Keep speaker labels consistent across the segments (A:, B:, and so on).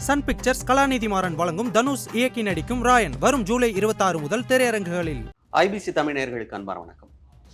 A: Sun pictures கலாநிதி மாறன் வழங்கும் தனுஷ் இயக்கி நடிக்கும் ராயன் வரும் ஜூலை 26 முதல் திரையரங்குகளில்.
B: ஐபிசி தமிழ் நேயர்களுக்கு அன்பான வணக்கம்.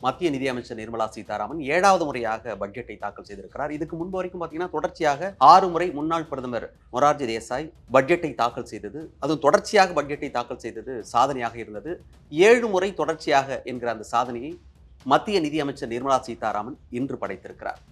B: மத்திய நிதியமைச்சர் நிர்மலா சீதாராமன் 7வது முறையாக பட்ஜெட்டை தாக்கல் செய்திருக்கிறார். இதுக்கு முன்பு வரைக்கும் பார்த்தீங்கன்னா தொடர்ச்சியாக 6 முறை முன்னாள் பிரதமர் மொரார்ஜி தேசாய் பட்ஜெட்டை தாக்கல் செய்தது, அதுவும் தொடர்ச்சியாக பட்ஜெட்டை தாக்கல் செய்தது சாதனையாக இருந்தது. 7 முறை தொடர்ச்சியாக என்கிற அந்த சாதனையை மத்திய நிதியமைச்சர் நிர்மலா சீதாராமன் இன்று படைத்திருக்கிறார்.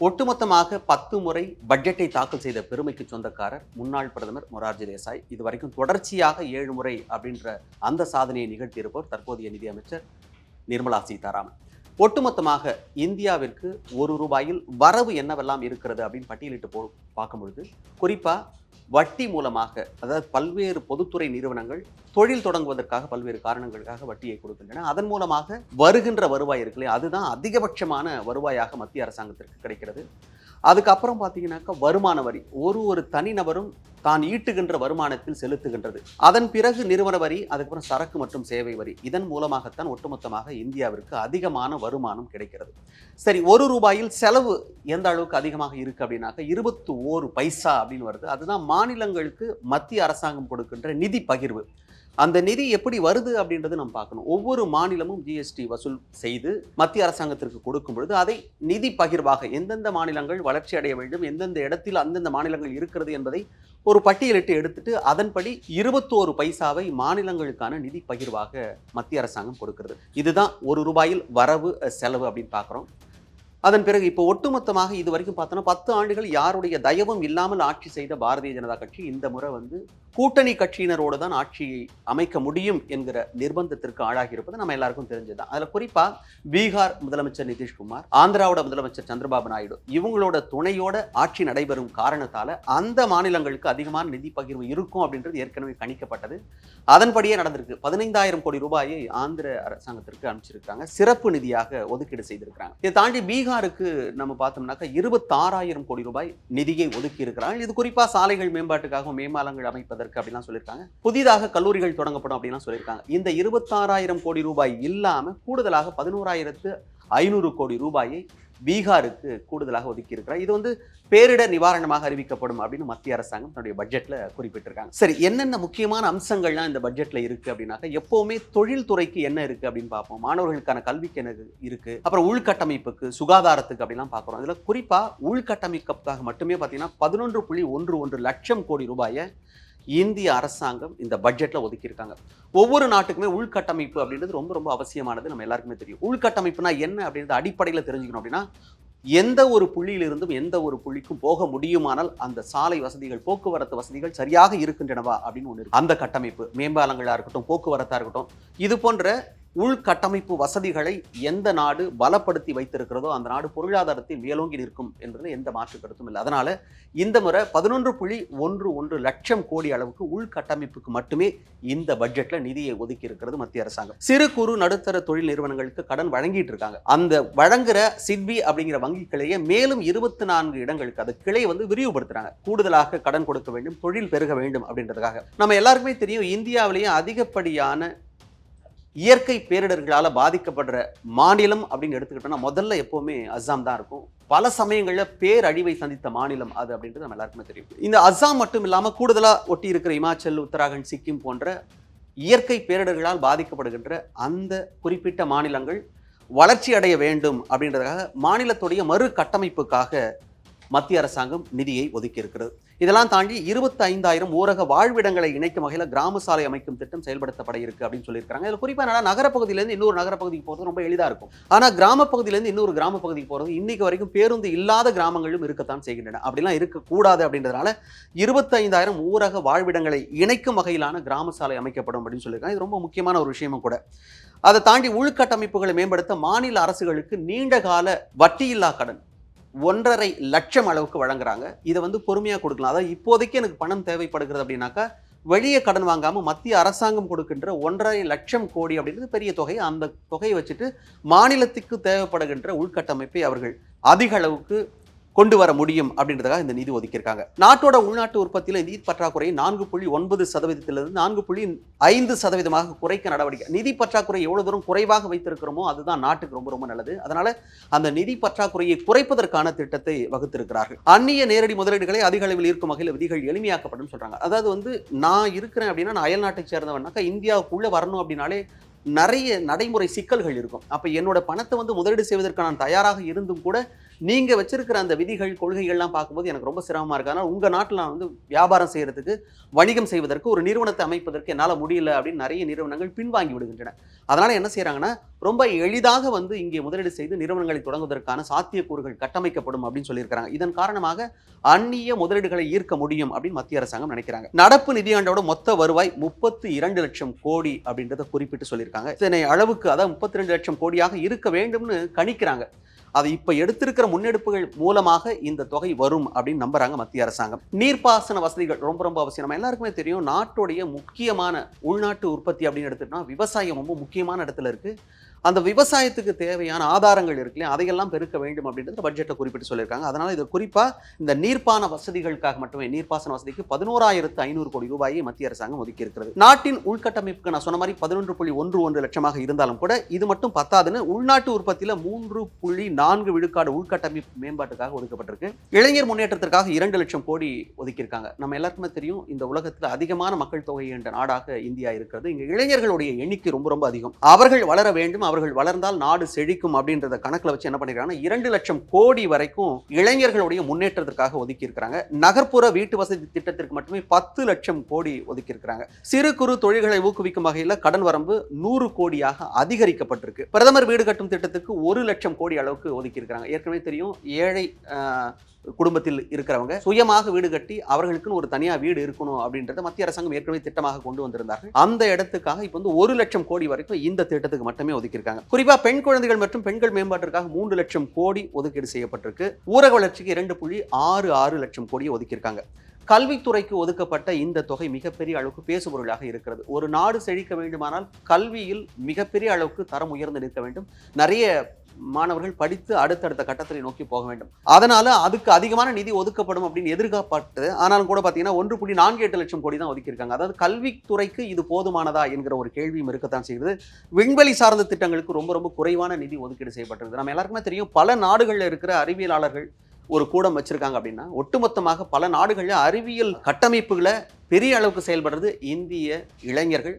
B: ஒட்டுமொத்தமாக 10 முறை பட்ஜெட்டை தாக்கல் செய்த பெருமைக்கு சொந்தக்காரர் முன்னாள் பிரதமர் மொரார்ஜி தேசாய். இதுவரைக்கும் தொடர்ச்சியாக 7 முறை அப்படின்ற அந்த சாதனையை நிகழ்த்தியிருப்பவர் தற்போதைய நிதியமைச்சர் நிர்மலா சீதாராமன். ஒட்டுமொத்தமாக இந்தியாவிற்கு ₹1 வரவு என்னவெல்லாம் இருக்கிறது அப்படின்னு பட்டியலிட்டு பார்க்கும் பொழுது, குறிப்பாக வட்டி மூலமாக, அதாவது பல்வேறு பொதுத்துறை நிறுவனங்கள் தொழில் தொடங்குவதற்காக பல்வேறு காரணங்களுக்காக வட்டியை கொடுக்கின்றன. அதன் மூலமாக வருகின்ற வருவாய் இருக்குல்லையா, அதுதான் அதிகபட்சமான வருவாயாக மத்திய அரசாங்கத்திற்கு கிடைக்கிறது. அதுக்கப்புறம் பார்த்தீங்கன்னாக்கா வருமான வரி, ஒரு தனிநபரும் தான் ஈட்டுகின்ற வருமானத்தில் செலுத்துகின்றது. அதன் பிறகு நிறுவன வரி, அதுக்கப்புறம் சரக்கு மற்றும் சேவை வரி. இதன் மூலமாகத்தான் ஒட்டுமொத்தமாக இந்தியாவிற்கு அதிகமான வருமானம் கிடைக்கிறது. சரி, ₹1 செலவு எந்த அளவுக்கு அதிகமாக இருக்கு அப்படின்னாக்கா 21 பைசா அப்படின்னு வருது. அதுதான் மாநிலங்களுக்கு மத்திய அரசாங்கம் கொடுக்கின்ற நிதி பகிர்வு. அந்த நிதி எப்படி வருது அப்படின்றது நம்ம பார்க்கணும். ஒவ்வொரு மாநிலமும் ஜிஎஸ்டி வசூல் செய்து மத்திய அரசாங்கத்திற்கு கொடுக்கும் பொழுது அதை நிதி பகிர்வாக எந்தெந்த மாநிலங்கள் வளர்ச்சி அடைய வேண்டும், எந்தெந்த இடத்தில் அந்தந்த மாநிலங்கள் இருக்கிறது என்பதை ஒரு பட்டியலிட்டு எடுத்துட்டு அதன்படி 21 பைசாவை மாநிலங்களுக்கான நிதி பகிர்வாக மத்திய அரசாங்கம் கொடுக்கிறது. இதுதான் ₹1 வரவு செலவு அப்படின்னு பார்க்குறோம். அதன் பிறகு இப்போ ஒட்டுமொத்தமாக இது வரைக்கும் பார்த்தோன்னா 10 ஆண்டுகள் யாருடைய தயவும் இல்லாமல் ஆட்சி செய்த பாரதிய ஜனதா கட்சி இந்த முறை கூட்டணி கட்சியினரோடு தான் ஆட்சியை அமைக்க முடியும் என்கிற நிர்பந்தத்திற்கு ஆளாகி இருப்பது நம்ம எல்லாருக்கும் தெரிஞ்சதுதான். அதில் குறிப்பாக பீகார் முதலமைச்சர் நிதிஷ்குமார், ஆந்திராவோட முதலமைச்சர் சந்திரபாபு நாயுடு இவங்களோட துணையோட ஆட்சி நடைபெறும் காரணத்தால அந்த மாநிலங்களுக்கு அதிகமான நிதி பகிர்வு இருக்கும் அப்படின்றது ஏற்கனவே கணிக்கப்பட்டது. அதன்படியே நடந்திருக்கு. ₹15,000 கோடி ஆந்திர அரசாங்கத்திற்கு அனுப்பிச்சிருக்காங்க, சிறப்பு நிதியாக ஒதுக்கீடு செய்திருக்கிறாங்க. இதை தாண்டி பீகாருக்கு நம்ம பார்த்தோம்னாக்கா ₹26,000 கோடி நிதியை ஒதுக்கி இருக்கிறாங்க. இது குறிப்பாக சாலைகள் மேம்பாட்டுக்காகவும் மேம்பாலங்கள் அமைப்பதற்கு அப்படிலாம் சொல்லியிருக்காங்க. புதிதாக கல்லூரிகள் தொடங்கப்படும் அப்படிலாம் சொல்லியிருக்காங்க. இந்த ₹26,000 கோடி இல்லாம கூடுதலாக ₹11,500 கோடி பீகாருக்கு கூடுதலாக ஒதுக்கி இருக்கிறார். இது பேரிடர் நிவாரணமாக அறிவிக்கப்படும் அப்படின்னு மத்திய அரசாங்கம் தன்னுடைய பட்ஜெட்ல குறிப்பிட்டிருக்காங்க. சரி, என்னென்ன முக்கியமான அம்சங்கள்லாம் இந்த பட்ஜெட்ல இருக்கு அப்படின்னாக்கா, எப்பவுமே தொழில் துறைக்கு என்ன இருக்கு அப்படின்னு பார்ப்போம், மாணவர்களுக்கான கல்விக்கு என்ன இருக்கு, அப்புறம் உள்கட்டமைப்புக்கு, சுகாதாரத்துக்கு அப்படிலாம் பார்க்குறோம். இதுல குறிப்பா உள்கட்டமைப்புக்காக மட்டுமே பார்த்தீங்கன்னா ₹11.11 லட்சம் கோடி இந்திய அரசாங்கம் இந்த பட்ஜெட்ல ஒதுக்கியிருக்காங்க. ஒவ்வொரு நாட்டுக்குமே உள்கட்டமைப்பு அப்படின்றது ரொம்ப ரொம்ப அவசியமானது, நம்ம எல்லாருக்குமே தெரியும். உள்கட்டமைப்புனா என்ன அப்படின்றது அடிப்படையில் தெரிஞ்சுக்கணும் அப்படின்னா, எந்த ஒரு புள்ளியிலிருந்தும் எந்த ஒரு புள்ளிக்கும் போக முடியுமானால் அந்த சாலை வசதிகள், போக்குவரத்து வசதிகள் சரியாக இருக்கின்றனவா அப்படின்னு ஒன்று இருக்கு. அந்த கட்டமைப்பு, மேம்பாலங்களா இருக்கட்டும், போக்குவரத்தா இருக்கட்டும், இது போன்ற உள்கட்டமைப்பு வசதிகளை எந்த நாடு பலப்படுத்தி வைத்திருக்கிறதோ அந்த நாடு பொருளாதாரத்தில் மேலோங்கி நிற்கும் என்பதில் எந்த மாற்று கருத்தும் இல்லை. அதனால இந்த முறை ₹11.11 லட்சம் கோடி அளவுக்கு உள்கட்டமைப்புக்கு மட்டுமே இந்த பட்ஜெட்ல நிதியை ஒதுக்கி இருக்கிறது மத்திய அரசாங்கம். சிறு குறு நடுத்தர தொழில் நிறுவனங்களுக்கு கடன் வழங்கிட்டு இருக்காங்க. அந்த வழங்குற சிட்பி அப்படிங்கிற வங்கி கிளையை மேலும் 24 இடங்களுக்கு அது கிளையை விரிவுபடுத்துறாங்க. கூடுதலாக கடன் கொடுக்க வேண்டும், தொழில் பெருக வேண்டும் அப்படின்றதுக்காக. நம்ம எல்லாருக்குமே தெரியும், இந்தியாவிலேயே அதிகப்படியான இயற்கை பேரிடர்களால் பாதிக்கப்படுற மாநிலம் அப்படின்னு எடுத்துக்கிட்டோம்னா முதல்ல எப்போவுமே அஸ்ஸாம் தான் இருக்கும். பல சமயங்களில் பேரழிவை சந்தித்த மாநிலம் அது அப்படின்றது நம்ம எல்லாருக்குமே தெரியும். இந்த அஸ்ஸாம் மட்டும் இல்லாமல் கூடுதலாக ஒட்டி இருக்கிற இமாச்சல், உத்தராகண்ட், சிக்கிம் போன்ற இயற்கை பேரிடர்களால் பாதிக்கப்படுகின்ற அந்த குறிப்பிட்ட மாநிலங்கள் வளர்ச்சி அடைய வேண்டும் அப்படின்றதுக்காக மாநிலத்துடைய மறு கட்டமைப்புக்காக மத்திய அரசாங்கம் நிதியை ஒதுக்கி இருக்கிறது. இதெல்லாம் தாண்டி 25,000 ஊரக வாழ்விடங்களை இணைக்கும் வகையில் கிராம சாலை அமைக்கும் திட்டம் செயல்படுத்தப்பட இருக்கு அப்படின்னு சொல்லியிருக்காங்க. இதில் குறிப்பாக நகரப்பகுதியிலேருந்து இன்னொரு நகரப்பகுதிக்கு போகிறது ரொம்ப எளிதாக இருக்கும். ஆனால் கிராமப்பகுதியிலேருந்து இன்னொரு கிராமப்பகுதிக்கு போகிறது இன்னைக்கு வரைக்கும் பேருந்து இல்லாத கிராமங்களும் இருக்கத்தான் செய்கின்றன. அப்படிலாம் இருக்கக்கூடாது அப்படின்றதுனால 25,000 ஊரக வாழ்விடங்களை இணைக்கும் வகையிலான கிராம சாலை அமைக்கப்படும் அப்படின்னு சொல்லியிருக்காங்க. இது ரொம்ப முக்கியமான ஒரு விஷயமும் கூட. அதை தாண்டி உள்கட்டமைப்புகளை மேம்படுத்த மாநில அரசுகளுக்கு நீண்ட கால வட்டியில்லா கடன் 1.5 லட்சம் அளவுக்கு வழங்குறாங்க. இதை பொறுமையாக கொடுக்கலாம். அதாவது இப்போதைக்கு எனக்கு பணம் தேவைப்படுகிறது அப்படின்னாக்கா வெளியே கடன் வாங்காமல் மத்திய அரசாங்கம் கொடுக்கின்ற 1.5 லட்சம் கோடி அப்படின்றது பெரிய தொகை. அந்த தொகையை வச்சுட்டு மாநிலத்துக்கு தேவைப்படுகின்ற உள்கட்டமைப்பை அவர்கள் அதிக அளவுக்கு கொண்டு வர முடியும் அப்படின்றதுக்காக இந்த நிதி ஒதுக்கியிருக்காங்க. நாட்டோட உள்நாட்டு உற்பத்தியில் நிதி பற்றாக்குறையை 4.9% 4.5% குறைக்க நடவடிக்கை. நிதி பற்றாக்குறை எவ்வளவு தூரம் குறைவாக வைத்திருக்கிறோமோ அதுதான் நாட்டுக்கு ரொம்ப ரொம்ப நல்லது. அதனால அந்த நிதி பற்றாக்குறையை குறைப்பதற்கான திட்டத்தை வகுத்திருக்கிறார்கள். அந்நிய நேரடி முதலீடுகளை அதிக அளவில் ஈர்க்கும் வகையில் விதிகள் எளிமையாக்கப்படும் சொல்றாங்க. அதாவது நான் இருக்கிறேன் அப்படின்னா, நான் அயல் நாட்டை சேர்ந்தவனாக்கா இந்தியாவுக்குள்ள வரணும் அப்படின்னாலே நிறைய நடைமுறை சிக்கல்கள் இருக்கும். அப்ப என்னோட பணத்தை முதலீடு செய்வதற்கு நான் தயாராக இருந்தும் கூட நீங்க வச்சிருக்கிற அந்த விதிகள் கொள்கைகள்லாம் பார்க்கும்போது எனக்கு ரொம்ப சிரமமா இருக்கு. அதனால உங்க நாட்டில் நான் வியாபாரம் செய்யறதுக்கு, வணிகம் செய்வதற்கு, ஒரு நிறுவனத்தை அமைப்பதற்கு என்னால் முடியல அப்படின்னு நிறைய நிறுவனங்கள் பின்வாங்கி விடுகின்றன. அதனால என்ன செய்யறாங்கன்னா, ரொம்ப எளிதாக இங்கே முதலீடு செய்து நிறுவனங்களை தொடங்குவதற்கான சாத்தியக்கூறுகள் கட்டமைக்கப்படும் அப்படின்னு சொல்லியிருக்காங்க. இதன் காரணமாக அந்நிய முதலீடுகளை ஈர்க்க முடியும் அப்படின்னு மத்திய அரசாங்கம் நினைக்கிறாங்க. நடப்பு நிதியாண்டோட மொத்த வருவாய் 32 லட்சம் கோடி அப்படின்றத குறிப்பிட்டு சொல்லியிருக்காங்க. இதனை அளவுக்கு, அதாவது 32 லட்சம் கோடியாக இருக்க வேண்டும்னு கணிக்கிறாங்க. அது இப்ப எடுத்திருக்கிற முன்னெடுப்புகள் மூலமாக இந்த தொகை வரும் அப்படின்னு நம்புறாங்க மத்திய அரசாங்கம். நீர்ப்பாசன வசதிகள் ரொம்ப ரொம்ப அவசியம். நம்ம எல்லாருக்குமே தெரியும், நாட்டுடைய முக்கியமான உள்நாட்டு உற்பத்தி அப்படின்னு எடுத்துட்டோம்னா விவசாயம் ரொம்ப முக்கியமான இடத்துல இருக்கு. அந்த விவசாயத்துக்கு தேவையான ஆதாரங்கள் இருக்குல்லையா, அதையெல்லாம் பெருக்க வேண்டும் அப்படின்றது பட்ஜெட்டை குறிப்பிட்டு சொல்லியிருக்காங்க. அதனால இது குறிப்பா இந்த நீர்ப்பான வசதிகளுக்காக மட்டுமே, நீர்ப்பாசன வசதிக்கு 11,500 கோடி ரூபாயை மத்திய அரசாங்கம் ஒதுக்கி இருக்கிறது. நாட்டின் உள்கட்டமைப்புக்கு நான் சொன்ன மாதிரி 11.11 லட்சமாக இருந்தாலும் கூட இது மட்டும் பத்தாதுன்னு உள்நாட்டு உற்பத்தியில 3.4 விழுக்காடு உள்கட்டமைப்பு மேம்பாட்டுக்காக ஒதுக்கப்பட்டிருக்கு. இளைஞர் முன்னேற்றத்திற்காக 2 லட்சம் கோடி ஒதுக்கியிருக்காங்க. நம்ம எல்லாருக்குமே தெரியும், இந்த உலகத்தில் அதிகமான மக்கள் தொகை என்ற நாடாக இந்தியா இருக்கிறது. இங்க இளைஞர்களுடைய எண்ணிக்கை ரொம்ப ரொம்ப அதிகம். அவர்கள் வளர வேண்டும், அவர்கள் வளர்ந்தால் நாடு செழிக்கும் அப்படின்றத கணக்குல வச்சு என்ன பண்ணிருக்காங்கன்னா 2 லட்சம் கோடி வரைக்கும் இளைஞர்களுடைய முன்னேற்றத்திற்காக ஒதுக்கி இருக்காங்க. நகர்ப்புற வீட்டு வசதி திட்டத்திற்கு மட்டுமே 10 லட்சம் கோடி ஒதுக்கி இருக்காங்க. சிறு குறு தொழில்களை ஊக்குவிக்கும் வகையில் கடன் வரம்பு 100 கோடியாக அதிகரிக்கப்பட்டிருக்கு. பிரதமர் வீடு கட்டும் திட்டத்துக்கு 1 லட்சம் கோடி அளவுக்கு ஒதுக்கி இருக்காங்க. ஏற்கனவே தெரியும், ஏழை குடும்பத்தில் இருக்கிறவங்க சுயமாக வீடு கட்டி அவர்களுக்குன்னு ஒரு தனியா வீடு இருக்கணும் அப்படின்றத மத்திய அரசாங்கம் ஏற்கனவே திட்டமாக கொண்டு வந்திருந்தார்கள். அந்த இடத்துக்காக இப்ப 1 லட்சம் கோடி வரைக்கும் இந்த திட்டத்துக்கு மட்டுமே ஒதுக்கியிருக்காங்க. குறிப்பா பெண் குழந்தைகள் மற்றும் பெண்கள் மேம்பாட்டிற்காக 3 லட்சம் கோடி ஒதுக்கீடு செய்யப்பட்டிருக்கு. ஊரக வளர்ச்சிக்கு 2.66 லட்சம் கோடி ஒதுக்கியிருக்காங்க. கல்வித்துறைக்கு ஒதுக்கப்பட்ட இந்த தொகை மிகப்பெரிய அளவுக்கு பேசுபொருளாக இருக்கிறது. ஒரு நாடு செழிக்க வேண்டுமானால் கல்வியில் மிகப்பெரிய அளவுக்கு தரம் உயர்ந்து நிற்க வேண்டும். நிறைய மாணவர்கள் படித்து அடுத்தடுத்த கட்டத்தை நோக்கி போக வேண்டும். அதனால அதுக்கு அதிகமான நிதி ஒதுக்கப்படும் அப்படின்னு எதிர்பார்ப்பட்டு, ஆனாலும் கூட பார்த்தீங்கன்னா 1.48 லட்சம் கோடி தான் ஒதுக்கியிருக்காங்க. அதாவது கல்வித்துறைக்கு இது போதுமானதா என்கிற ஒரு கேள்வியும் இருக்கத்தான் செய்கிறது. விண்வெளி சார்ந்த திட்டங்களுக்கு ரொம்ப ரொம்ப குறைவான நிதி ஒதுக்கீடு செய்யப்பட்டிருக்கு. நம்ம எல்லாருக்குமே தெரியும், பல நாடுகளில் இருக்கிற அறிவியலாளர்கள் ஒரு கூடம் வச்சிருக்காங்க அப்படின்னா, ஒட்டுமொத்தமாக பல நாடுகளில் அறிவியல் கட்டமைப்புகளை பெரிய அளவுக்கு செயல்படுறது இந்திய இளைஞர்கள்,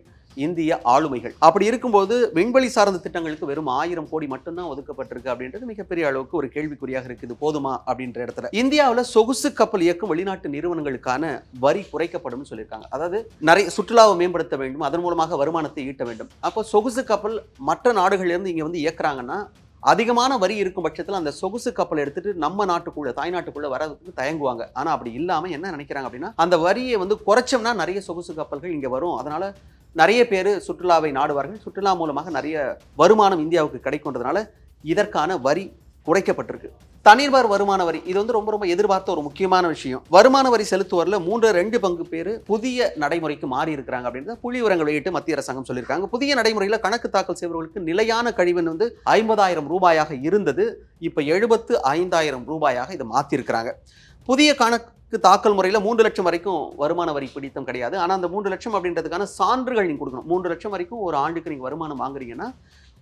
B: இந்திய ஆளுமைகள். அப்படி இருக்கும்போது விண்வெளி சார்ந்த திட்டங்களுக்கு வெறும் 1000 கோடி மட்டும்தான் ஒதுக்கப்பட்டிருக்கு அப்படின்றது மிகப்பெரிய அளவுக்கு ஒரு கேள்விக்குறியாக இருக்குது. போதுமா அப்படின்ற இடத்துல இந்தியாவில் சொகுசு கப்பல் இயக்கும் வெளிநாட்டு நிறுவனங்களுக்கான வரி குறைக்கப்படும் சொல்லியிருக்காங்க. அதாவது நிறைய சுற்றுலாவை மேம்படுத்த வேண்டும், அதன் மூலமாக வருமானத்தை ஈட்ட வேண்டும். அப்போ சொகுசு கப்பல் மற்ற நாடுகளிலிருந்து இங்க இயக்குறாங்கன்னா அதிகமான வரி இருக்கும் பட்சத்தில் அந்த சொகுசு கப்பல் எடுத்துட்டு நம்ம நாட்டுக்குள்ள, தாய்நாட்டுக்குள்ள வரதுக்கு தயங்குவாங்க. ஆனா அப்படி இல்லாம என்ன நினைக்கிறாங்க அப்படின்னா, அந்த வரியை குறைச்சோம்னா நிறைய சொகுசு கப்பல்கள் இங்க வரும், அதனால நிறைய பேர் சுற்றுலாவை நாடுவார்கள், சுற்றுலா மூலமாக நிறைய வருமானம் இந்தியாவுக்கு கிடைக்கும்ன்றதுனால இதற்கான வரி குறைக்கப்பட்டிருக்கு. தனிநபர் வருமான வரி, இது ரொம்ப ரொம்ப எதிர்பார்த்த ஒரு முக்கியமான விஷயம். வருமான வரி செலுத்துவரில் 3/2 பங்கு பேர் புதிய நடைமுறைக்கு மாறி இருக்கிறாங்க அப்படின்றத புள்ளி விவரங்கள் வெளியிட்டு மத்திய அரசாங்கம் சொல்லியிருக்காங்க. புதிய நடைமுறையில் கணக்கு தாக்கல் செய்பவர்களுக்கு நிலையான கழிவன் 50,000 ரூபாயாக இருந்தது, இப்ப 75,000 ரூபாயாக இதை மாத்திருக்கிறாங்க. புதிய கணக்கு தாக்கல் முறையில் 3 லட்சம் வரைக்கும் வருமான வரி பிடித்தம் கிடையாது. ஆனால் அந்த 3 லட்சம் அப்படின்றதுக்கான சான்றுகள் நீங்கள் கொடுக்கணும். 3 லட்சம் வரைக்கும் ஒரு ஆண்டுக்கு நீங்கள் வருமானம் வாங்குறீங்கன்னா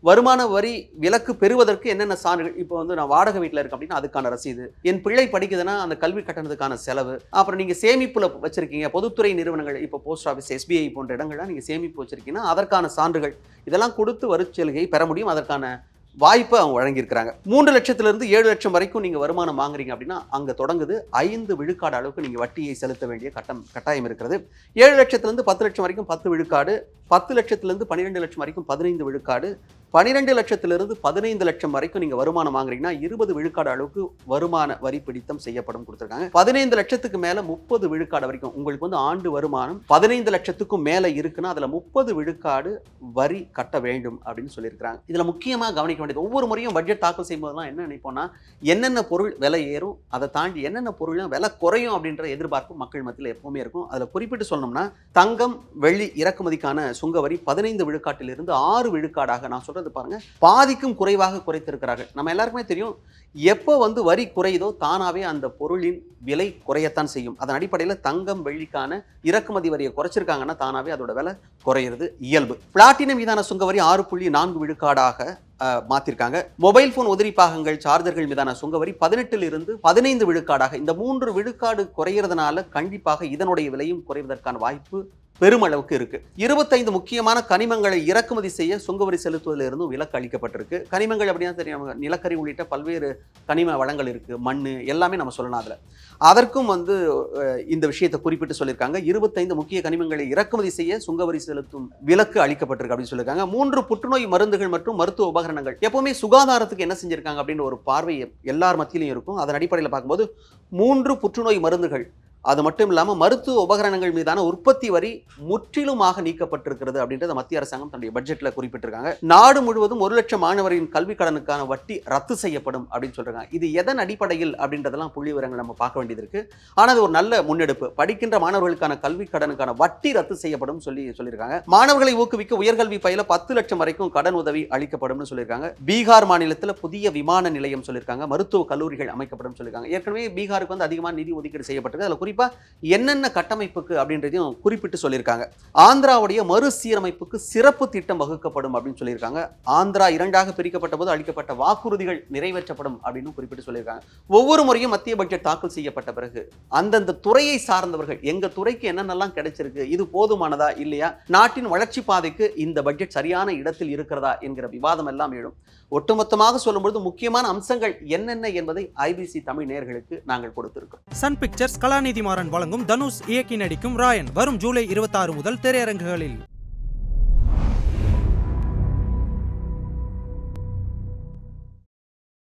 B: வருமான வரி விலக்கு பெறுவதற்கு என்னென்ன சான்றுகள், இப்போ நான் வாடகை வீட்டில் இருக்கேன் அப்படின்னா அதுக்கான ரசீது, என் பிள்ளை படிக்குதுன்னா அந்த கல்வி கட்டணத்துக்கான செலவு, அப்புறம் நீங்கள் சேமிப்புல வச்சிருக்கீங்க, பொதுத்துறை நிறுவனங்கள் இப்போ போஸ்ட் ஆஃபீஸ், SBI போன்ற இடங்கள்லாம் நீங்கள் சேமிப்பு வச்சிருக்கீங்கன்னா அதற்கான சான்றுகள் இதெல்லாம் கொடுத்து வரிச்சலுகையை பெற முடியும். அதற்கான வாய்ப்பை அவங்க வழங்கியிருக்கிறாங்க. 3 லட்சத்திலிருந்து 7 லட்சம் வரைக்கும் நீங்க வருமானம் வாங்குறீங்க அப்படின்னா அங்க தொடங்குது 5 விழுக்காடு அளவுக்கு நீங்க வட்டியை செலுத்த வேண்டிய கட்டாயம் இருக்கிறது. 7 லட்சத்திலிருந்து 10 லட்சம் வரைக்கும் 10 விழுக்காடு, 10 லட்சத்திலிருந்து 12 லட்சம் வரைக்கும் 15 விழுக்காடு, 12 லட்சத்திலிருந்து 15 லட்சம் வரைக்கும் நீங்க வருமானம் வாங்குறீங்கன்னா 20 விழுக்காடு அளவுக்கு வருமான வரி பிடித்தம் செய்யப்படும் கொடுத்திருக்காங்க. 15 லட்சத்துக்கு மேல 30 விழுக்காடு வரைக்கும் உங்களுக்கு ஆண்டு வருமானம் 15 லட்சத்துக்கும் மேல இருக்குன்னா அதுல 30 விழுக்காடு வரி கட்ட வேண்டும் அப்படின்னு சொல்லியிருக்காங்க. இதுல முக்கியமா கவனிக்க வேண்டியது, ஒவ்வொரு முறையும் பட்ஜெட் தாக்கல் செய்யும்போதெல்லாம் என்ன நினைப்போம்னா, என்னென்ன பொருள் விலை ஏறும், அதை தாண்டி என்னென்ன பொருளும் விலை குறையும் அப்படின்ற எதிர்பார்ப்பு மக்கள் மத்தியில் எப்பவுமே இருக்கும். அதுல குறிப்பிட்டு சொல்லணும்னா, தங்கம் வெள்ளி இறக்குமதிக்கான சுங்க வரி 15 விழுக்காட்டிலிருந்து 6 விழுக்காடாக, நான் சொல்றது சொல்றது பாருங்க, பாதிக்கும் குறைவாக குறைத்திருக்கிறார்கள். நம்ம எல்லாருக்குமே தெரியும், எப்போ வரி குறையுதோ தானாவே அந்த பொருளின் விலை குறையத்தான் செய்யும். அதன் அடிப்படையில் தங்கம் வெள்ளிக்கான இறக்குமதி வரியை குறைச்சிருக்காங்கன்னா தானாவே அதோட விலை குறையிறது இயல்பு. பிளாட்டினம் மீதான சுங்கவரி 6.4 விழுக்காடாக மாத்திருக்காங்க. மொபைல் போன் உதிரி பாகங்கள், சார்ஜர்கள் மீதான சுங்கவரி 18 15 விழுக்காடாக, இந்த 3 விழுக்காடு குறையிறதுனால கண்டிப்பாக இதனுடைய விலையும் குறைவதற்கான வாய்ப்பு பெருமளவுக்கு இருக்கு. 25 முக்கியமான கனிமங்களை இறக்குமதி செய்ய சுங்கவரி செலுத்துவதிலிருந்து விலக்கு அளிக்கப்பட்டிருக்கு. கனிமங்கள் அப்படின்னா தெரியும், நிலக்கரி உள்ளிட்ட பல்வேறு கனிம வளங்கள் இருக்கு, மண்ணு எல்லாமே நம்ம சொல்லலாம். அதுல அதற்கும் இந்த விஷயத்தை குறிப்பிட்டு சொல்லியிருக்காங்க. 25 முக்கிய கனிமங்களை இறக்குமதி செய்ய சுங்கவரி செலுத்தும் விலக்கு அளிக்கப்பட்டிருக்கு அப்படின்னு சொல்லியிருக்காங்க. 3 புற்றுநோய் மருந்துகள் மற்றும் மருத்துவ உபகரணங்கள், எப்பவுமே சுகாதாரத்துக்கு என்ன செஞ்சிருக்காங்க அப்படின்னு ஒரு பார்வை எல்லார் மத்தியிலும் இருக்கும். அதன் அடிப்படையில் பார்க்கும்போது 3 புற்றுநோய் மருந்துகள், அது மட்டும் இல்லாமல் மருத்துவ உபகரணங்கள் மீதான உற்பத்தி வரி முற்றிலுமாக நீக்கப்பட்டிருக்கிறது அப்படின்றத மத்திய அரசாங்கம் தன்னுடைய பட்ஜெட்ல குறிப்பிட்டிருக்காங்க. நாடு முழுவதும் 1 லட்சம் மாணவரின் கல்வி கடனுக்கான வட்டி ரத்து செய்யப்படும் அப்படின்னு சொல்றாங்க. இது எதன் அடிப்படையில் அப்படின்றதெல்லாம் புள்ளி விவரங்கள் நம்ம பார்க்க வேண்டியது இருக்கு. ஆனால் அது ஒரு நல்ல முன்னெடுப்பு. படிக்கின்ற மாணவர்களுக்கான கல்வி கடனுக்கான வட்டி ரத்து செய்யப்படும் சொல்லியிருக்காங்க. மாணவர்களை ஊக்குவிக்க உயர்கல்வி பயில 10 லட்சம் வரைக்கும் கடன் உதவி அளிக்கப்படும் சொல்லியிருக்காங்க. பீகார் மாநிலத்தில் புதிய விமான நிலையம் சொல்லியிருக்காங்க. மருத்துவ கல்லூரிகள் அமைக்கப்படும் சொல்லியிருக்காங்க. ஏற்கனவே பீகாருக்கு அதிகமான நிதி ஒதுக்கீடு செய்யப்பட்டிருக்கு. அதில் என்னென்ன கட்டமைப்புக்கு அப்படின்றதையும் குறிப்பிட்டு சொல்லியிருக்காங்க. ஆந்திராவுடைய மறுசீரமைப்புக்கு சிறப்பு திட்டம் வகுக்கப்படும் அப்படின்னு சொல்லியிருக்காங்க. ஆந்திரா 2ஆக பிரிக்கப்பட்ட போது அளிக்கப்பட்ட வாக்குறுதிகள் நிறைவேற்றப்படும் அப்படின்னு குறிப்பிட்டு சொல்லியிருக்காங்க. ஒவ்வொரு முறையும் மத்திய பட்ஜெட் தாக்கல் செய்யப்பட்ட பிறகு அந்தந்த துறையை சார்ந்தவர்கள் எங்க துறைக்கு என்னென்னலாம் கிடைச்சிருக்கு, இது போதுமானதா இல்லையா, நாட்டின் வளர்ச்சி பாதைக்கு இந்த பட்ஜெட் சரியான இடத்தில் இருக்கிறதா என்கிற விவாதம் எல்லாம் எழும். ஒட்டுமொத்தமாக சொல்லும்போது முக்கியமான அம்சங்கள் என்னென்ன என்பதை ஐபிசி தமிழ் நேயர்களுக்கு நாங்கள் கொடுத்திருக்கிறோம்.
A: சன் பிக்சர்ஸ் கலாநிதி மாறன் வழங்கும் தனுஷ் இயக்கி நடிக்கும் ராயன் வரும் ஜூலை 26 முதல் திரையரங்குகளில்.